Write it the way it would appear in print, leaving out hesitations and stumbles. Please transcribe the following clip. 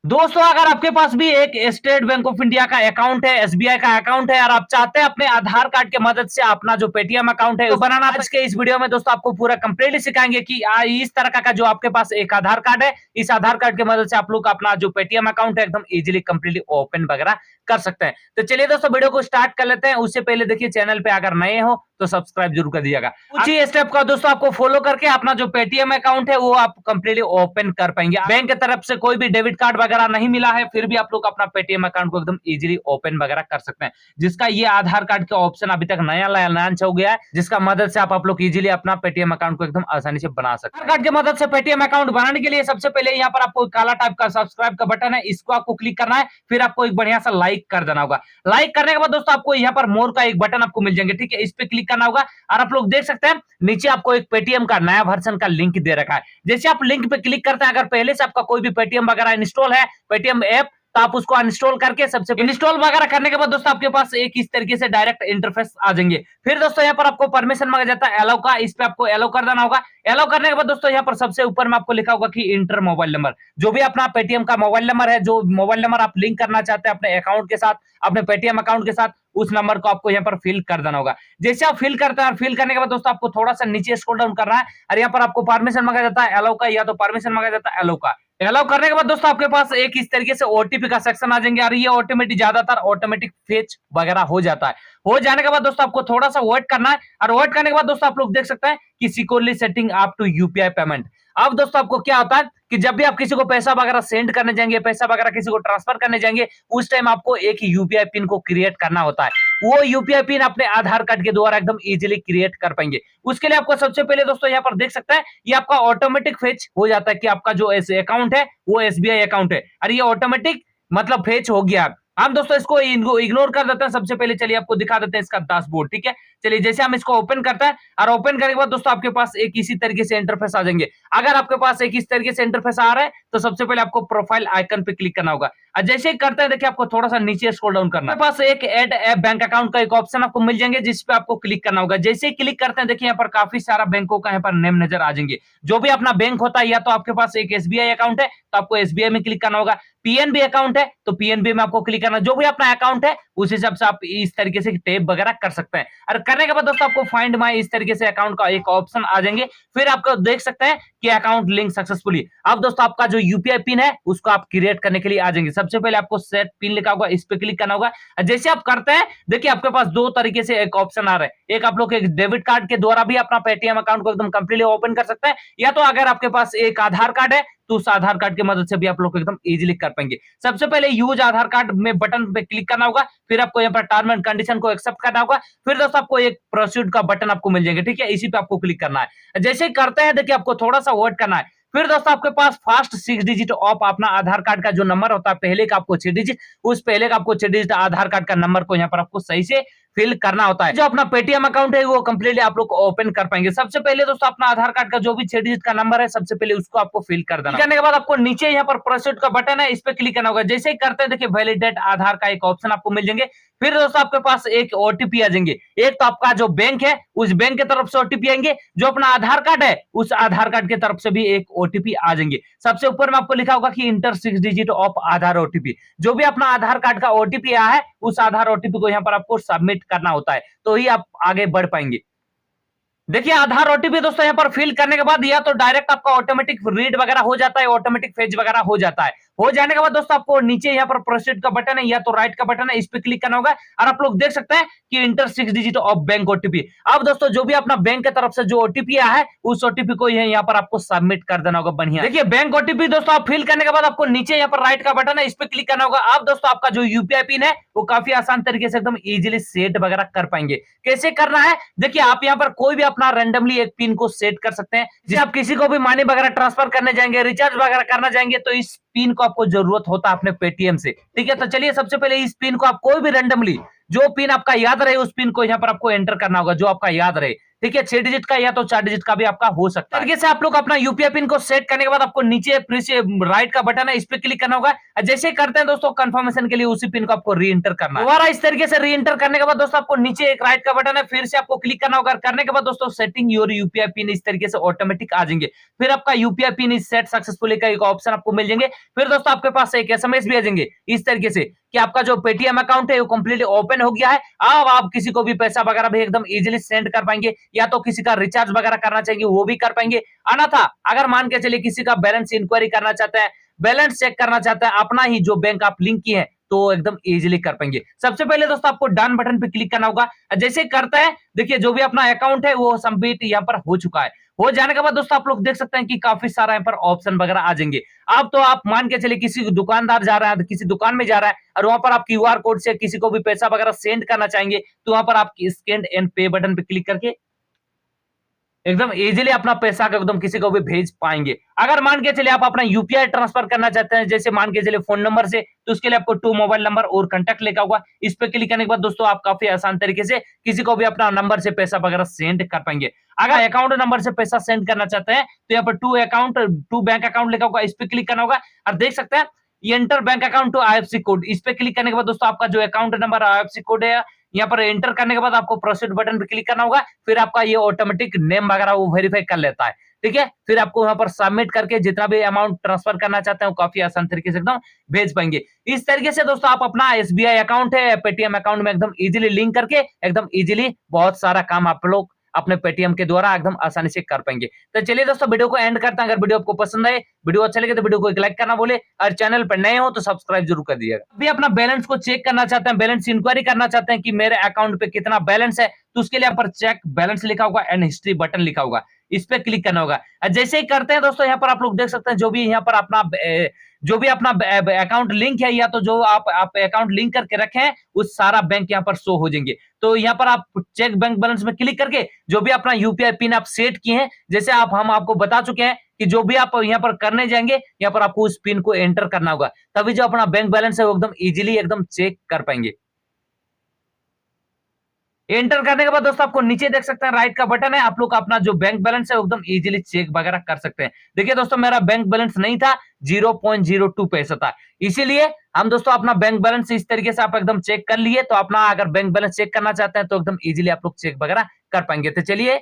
दोस्तों अगर आपके पास भी एक स्टेट बैंक ऑफ इंडिया का अकाउंट है, एसबीआई का अकाउंट है और आप चाहते हैं अपने आधार कार्ड की मदद से अपना जो पेटीएम अकाउंट है तो बनाना, आज के इस वीडियो में दोस्तों आपको पूरा कंप्लीटली सिखाएंगे कि इस तरह का जो आपके पास एक आधार कार्ड है, इस आधार कार्ड की मदद से आप लोग अपना जो पेटीएम अकाउंट है एकदम इजीली कंप्लीटली ओपन वगैरह कर सकते हैं। तो चलिए दोस्तों वीडियो को स्टार्ट कर लेते हैं। उससे पहले देखिए चैनल पे अगर नए हो तो सब्सक्राइब जरूर कर दीजिएगा। कुछ ही स्टेप का दोस्तों आपको फॉलो करके अपना जो पेटीएम अकाउंट है वो आप कंप्लीटली ओपन कर पाएंगे। बैंक की तरफ से कोई भी डेबिट कार्ड वगैरह नहीं मिला है, फिर भी आप लोग अपना पेटीएम अकाउंट को एकदम इजीली ओपन वगैरह कर सकते हैं। जिसका ये आधार कार्ड का ऑप्शन अभी तक नया लॉन्च हो गया है, जिसका मदद से आप लोग इजीली अपना पेटीएम अकाउंट को एकदम आसानी से बना सकते हैं। आधार कार्ड की मदद से पेटीएम अकाउंट बनाने के लिए सबसे पहले यहाँ पर आपको काला टाइप का सब्सक्राइब का बटन है, इसको आपको क्लिक करना है। फिर आपको एक बढ़िया सा लाइक कर देना होगा। लाइक करने के बाद दोस्तों आपको यहाँ पर मोर का एक बटन आपको मिल जाएंगे, ठीक है, इस पे क्लिक करना होगा। और आप लोग देख सकते हैं नीचे आपको एक पेटीएम का नया वर्जन का लिंक दे रखा है। जैसे आप लिंक पे क्लिक करते हैं, अगर पहले से आपका कोई भी पेटीएम वगैरह इंस्टॉल है, पेटीएम ऐप, तो आप उसको अनइंस्टॉल करके सबसे इंस्टॉल वगैरह करने के बाद दोस्तों आपके पास एक इस तरीके से डायरेक्ट इंटरफेस आ जाएंगे। फिर दोस्तों यहाँ पर आपको परमिशन मांगा जाता है अलाउ का, इस पे आपको अलाउ कर देना होगा। अलाउ करने के बाद दोस्तों यहाँ पर सबसे ऊपर में आपको लिखा होगा कि इंटर मोबाइल नंबर, जो भी अपना पेटीएम का मोबाइल नंबर है, जो मोबाइल नंबर आप लिंक करना चाहते हैं अपने अकाउंट के साथ, अपने पेटीएम अकाउंट के साथ, उस नंबर को आपको यहाँ पर फिल कर देना होगा। जैसे आप फिल करते हैं और फिल करने के बाद दोस्तों आपको थोड़ा सा नीचे स्क्रॉल डाउन करना है और यहाँ पर आपको परमिशन मांगा जाता है अलाउ का, या तो परमिशन मांगा जाता है अलाउ का। अलाउ करने के बाद दोस्तों आपके पास एक इस तरीके से ओटीपी का सेक्शन आ जाएंगे और ये ऑटोमेटिक ज्यादातर ऑटोमेटिक फेच वगैरह हो जाता है। हो जाने के बाद दोस्तों आपको थोड़ा सा वेट करना है और वेट करने के बाद दोस्तों आप लोग देख सकते हैं कि securely setting up to UPI payment. अब दोस्तों आपको क्या होता है कि जब भी आप किसी को पैसा वगैरह सेंड करने जाएंगे, पैसा वगैरह किसी को ट्रांसफर करने जाएंगे, उस टाइम आपको एक यूपीआई पिन को क्रिएट करना होता है। वो यूपीआई पिन अपने आधार कार्ड के द्वारा एकदम इजीली क्रिएट कर पाएंगे। उसके लिए आपको सबसे पहले दोस्तों यहाँ पर देख सकते हैं ये आपका ऑटोमेटिक फेच हो जाता है कि आपका जो अकाउंट है वो एसबीआई अकाउंट है और ये ऑटोमेटिक मतलब फेच हो गया। हम दोस्तों इसको इग्नोर कर देते हैं। सबसे पहले चलिए आपको दिखा देते हैं इसका डैशबोर्ड, ठीक है। चलिए जैसे हम इसको ओपन करते हैं और ओपन करने के बाद दोस्तों आपके पास एक इसी तरीके से इंटरफेस आ जाएंगे। अगर आपके पास एक इस तरीके से इंटरफेस आ रहा है तो सबसे पहले आपको प्रोफाइल आइकन पे क्लिक करना होगा और जैसे ही करते हैं देखिए आपको थोड़ा सा नीचे स्क्रॉल डाउन करना है। आपके पास एक ऐड ऐप बैंक अकाउंट का एक ऑप्शन आपको मिल जाएंगे जिस पे आपको क्लिक करना होगा। जैसे ही क्लिक करते हैं देखिए यहाँ पर काफी सारा बैंकों का यहाँ पर नेम नजर आ जाएंगे। जो भी अपना बैंक होता है, या तो आपके पास एक एसबीआई अकाउंट है तो आपको एसबीआई में क्लिक करना होगा, पीएनबी अकाउंट है तो पीएनबी में आपको क्लिक करना। जो भी अपना अकाउंट है उस हिसाब से आप इस तरीके से टैब वगैरह कर सकते हैं। और करने के बाद दोस्तों आपको फाइंड माय इस तरीके से अकाउंट का एक ऑप्शन आ जाएंगे। फिर आपको देख सकते हैं कि अकाउंट लिंक सक्सेसफुली। अब दोस्तों आपका जो यूपीआई पिन है उसको आप क्रिएट करने के लिए आ जाएंगे। सबसे पहले आपको सेट पिन लिखा होगा, इस पे क्लिक करना होगा। जैसे आप करते हैं देखिए आपके पास दो तरीके से एक ऑप्शन आ रहा है। एक आप लोग एक डेबिट कार्ड के द्वारा भी अपना पेटीएम अकाउंट को एकदम कंप्लीटली ओपन कर सकते हैं, या तो अगर आपके पास एक आधार कार्ड है तो उस आधार कार्ड की मदद से भी आप लोग एकदम इजीली कर पाएंगे। सबसे पहले यूज आधार कार्ड में बटन पे क्लिक करना होगा। फिर आपको यहाँ पर टर्म एंड कंडीशन को एक्सेप्ट करना होगा। फिर दोस्तों आपको एक प्रोसीड का बटन आपको मिल जाएंगे, ठीक है, इसी पे आपको क्लिक करना है। जैसे ही करते हैं देखिए आपको थोड़ा सा वेट करना है। फिर दोस्तों आपके पास फास्ट 6 डिजिट ऑफ अपना आधार कार्ड का जो नंबर होता है, पहले का आपको 6 डिजिट, उस पहले का आपको 6 डिजिट आधार कार्ड का नंबर को यहाँ पर आपको सही से फिल करना होता है। जो अपना पेटीएम अकाउंट है वो कंप्लीटली आप लोग ओपन कर पाएंगे। सबसे पहले दोस्तों अपना आधार कार्ड का जो भी 6 डिजिट का नंबर है सबसे पहले उसको आपको फिल कर देना। करने के बाद आपको नीचे यहाँ पर प्रोसीड का बटन है, इस पे क्लिक करना होगा। जैसे ही करते हैं देखिए वैलिडेट आधार का एक ऑप्शन आपको मिल जाएंगे। फिर दोस्तों आपके पास एक ओटीपी आ जाएंगे। एक तो आपका जो बैंक है उस बैंक की तरफ से ओटीपी आएंगे, जो अपना आधार कार्ड है उस आधार कार्ड की तरफ से भी एक ओटीपी आ जाएंगे। सबसे ऊपर में आपको लिखा होगा कि inter 6 digit of Aadhaar OTP. जो भी अपना आधार कार्ड का ओटीपी आया है उस आधार ओटीपी को यहाँ पर आपको सबमिट करना होता है, तो ही आप आगे बढ़ पाएंगे। देखिए आधार ओटीपी दोस्तों यहाँ पर फिल करने के बाद या तो डायरेक्ट आपका ऑटोमेटिक रीड वगैरह हो जाता है, ऑटोमेटिक फेच वगैरह हो जाता है। हो जाने के बाद दोस्तों आपको नीचे यहाँ पर प्रोसीड का बटन है या तो राइट का बटन है, इस पे क्लिक करना होगा और आप लोग देख सकते हैं कि inter 6 digit of bank OTP. अब दोस्तों जो भी अपना बैंक की तरफ से जो ओटीपी आया है उस ओटीपी को यहाँ पर आपको सबमिट कर देना होगा। बढ़िया देखिए बैंक ओटीपी दोस्तों आप फिल करने के बाद आपको नीचे यहाँ पर राइट का बटन है, इस पे क्लिक करना होगा। अब दोस्तों आपका जो यूपीआई पिन है वो काफी आसान तरीके से एकदम इजीली सेट वगैरह कर पाएंगे। कैसे करना है देखिए, आप यहाँ पर कोई भी अपना रैंडमली एक पिन को सेट कर सकते हैं। जैसे आप किसी को भी मनी वगैरह ट्रांसफर करने जाएंगे, रिचार्ज वगैरह करना जाएंगे, तो इस पिन को आपको जरूरत होता है अपने पेटीएम से, ठीक है। तो चलिए सबसे पहले इस पिन को आप कोई भी रैंडमली जो पिन आपका याद रहे उस पिन को यहाँ पर आपको एंटर करना होगा, जो आपका याद रहे। ठीक है, 6 डिजिट का या तो 4 डिजिट का भी आपका हो सकता है। तरीके से आप लोग अपना यूपीआई पिन को सेट करने के बाद आपको नीचे फिर से राइट का बटन है, इस पे क्लिक करना होगा। जैसे ही करते हैं दोस्तों, कंफर्मेशन के लिए उसी पिन को आपको री एंटर करना है। दोबारा इस तरीके से री एंटर करने के बाद दोस्तों आपको नीचे एक राइट का बटन है, फिर से आपको क्लिक करना होगा। करने के बाद दोस्तों सेटिंग योर यूपीआई पिन इस तरीके से ऑटोमेटिक आ जाएंगे। फिर आपका UPI pin is set successfully का एक ऑप्शन आपको मिल जाएंगे। फिर दोस्तों आपके पास एक एसएमएस भी आ जाएंगे इस तरीके से कि आपका जो पेटीएम अकाउंट है वो कंप्लीटली ओपन हो गया है। अब आप किसी को भी पैसा वगैरह भी एकदम इजीली सेंड कर पाएंगे, या तो किसी का रिचार्ज वगैरह करना चाहेंगे वो भी कर पाएंगे। अन्यथा अगर मान के चलिए किसी का बैलेंस इंक्वायरी करना चाहते हैं, बैलेंस चेक करना चाहते हैं, अपना ही जो बैंक आप लिंक किए हैं, तो एकदम इजीली कर पाएंगे। सबसे पहले दोस्तों आपको डन बटन पे क्लिक करना होगा। जैसे करते हैं देखिए जो भी अपना अकाउंट है वो सबमिट यहाँ पर हो चुका है। हो जाने के बाद दोस्तों आप लोग देख सकते हैं कि काफी सारा यहाँ पर ऑप्शन वगैरह आ जाएंगे। अब तो आप मान के चलिए किसी दुकानदार जा रहा है, किसी दुकान में जा रहा है और वहां पर आप क्यूआर कोड से किसी को भी पैसा वगैरह सेंड करना चाहेंगे, तो वहां पर आप स्कैन एंड पे बटन पे क्लिक करके एकदम इजीली अपना पैसा का एकदम किसी को भी भेज पाएंगे। अगर मान के चलिए आप अपना यूपीआई ट्रांसफर करना चाहते हैं, जैसे मान के चलिए फोन नंबर से, तो उसके लिए आपको 2 मोबाइल नंबर और कांटेक्ट लिखा होगा। इस पे क्लिक करने के बाद दोस्तों आप काफी आसान तरीके से किसी को भी अपना नंबर से पैसा वगैरह सेंड कर पाएंगे। अगर अकाउंट नंबर से पैसा सेंड करना चाहते हैं तो यहाँ पर 2 बैंक अकाउंट लिखा होगा, इस पे क्लिक करना होगा और देख सकते हैं enter bank account to IFSC code. इस पे क्लिक करने के बाद दोस्तों आपका जो अकाउंट नंबर आईएफएससी कोड है यहाँ पर एंटर करने के बाद आपको प्रोसीड बटन पे क्लिक करना होगा। फिर आपका ये ऑटोमेटिक नेम वगैरह वो वेरीफाई कर लेता है, ठीक है। फिर आपको वहां पर सबमिट करके जितना भी अमाउंट ट्रांसफर करना चाहते हैं वो काफी आसान तरीके से एकदम भेज पाएंगे। इस तरीके से दोस्तों आप अपना एसबीआई अकाउंट है पेटीएम अकाउंट में एकदम इजीली लिंक करके एकदम इजीली बहुत सारा काम आप लोग अपने पेटीएम के द्वारा एकदम आसानी से कर पाएंगे। तो चलिए दोस्तों वीडियो को एंड करते हैं। अगर वीडियो आपको पसंद आए, वीडियो अच्छा लगे तो वीडियो को एक लाइक करना बोले, और चैनल पर नए हो तो सब्सक्राइब जरूर कर दीजिएगा। अभी अपना बैलेंस को चेक करना चाहते हैं, बैलेंस इंक्वायरी करना चाहते हैं कि मेरे अकाउंट पे कितना बैलेंस है, तो उसके लिए यहाँ पर चेक बैलेंस लिखा होगा एंड हिस्ट्री बटन लिखा होगा, इस पे क्लिक करना होगा। जैसे ही करते हैं दोस्तों यहाँ पर आप लोग देख सकते हैं जो भी यहाँ पर अपना अकाउंट लिंक है, या तो जो आप अकाउंट लिंक करके रखे हैं उस सारा बैंक यहाँ पर शो हो जाएंगे। तो यहाँ पर आप चेक बैंक बैलेंस में क्लिक करके जो भी अपना यूपीआई पिन आप सेट किए हैं, जैसे हम आपको बता चुके हैं कि जो भी आप यहाँ पर करने जाएंगे यहाँ पर आपको उस पिन को एंटर करना होगा, तभी जो अपना बैंक बैलेंस है वो एकदम इजीली एकदम चेक कर पाएंगे। एंटर करने के बाद दोस्तों आपको नीचे देख सकते हैं राइट का बटन है, आप लोग अपना जो बैंक बैलेंस है एकदम इजीली चेक वगैरह कर सकते हैं। देखिए दोस्तों मेरा बैंक बैलेंस नहीं था, 0.02 पैसा था, इसीलिए हम दोस्तों अपना बैंक बैलेंस इस तरीके से आप एकदम चेक कर लिए। तो अपना अगर बैंक बैलेंस चेक करना चाहते हैं तो एकदम इजीली आप लोग चेक वगैरह कर पाएंगे। तो चलिए